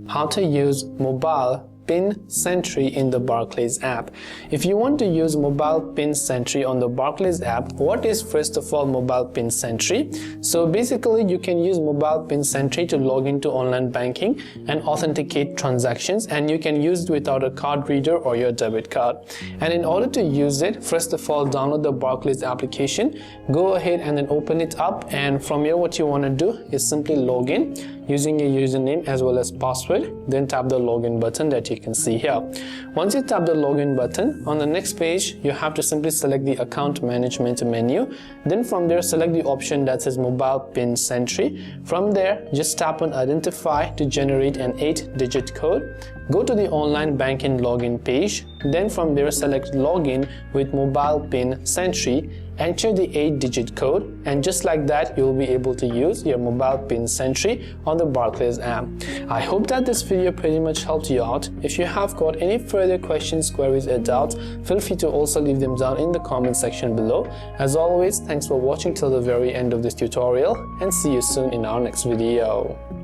how to use Mobile PINsentry in the Barclays app. If you want to use Mobile PINsentry on the Barclays app, what is first of all Mobile PINsentry? So basically you can use Mobile PINsentry to log into online banking and authenticate transactions, and you can use it without a card reader or your debit card. And in order to use it, first of all download the Barclays application, go ahead and then open it up, and from here what you want to do is simply log in using your username as well as password, then tap the login button that you can see here. Once you tap the login button, on the next page you have to simply select the account management menu, then from there select the option that says Mobile PINsentry. From there just tap on identify to generate an 8-digit code. Go to the online banking login page, then from there select login with Mobile PINsentry, enter the 8-digit code, and just like that you will be able to use your Mobile PINsentry on the Barclays app. I hope that this video pretty much helped you out. If you have got any further questions, queries or doubts, feel free to also leave them down in the comment section below. As always, thanks for watching till the very end of this tutorial, and see you soon in our next video.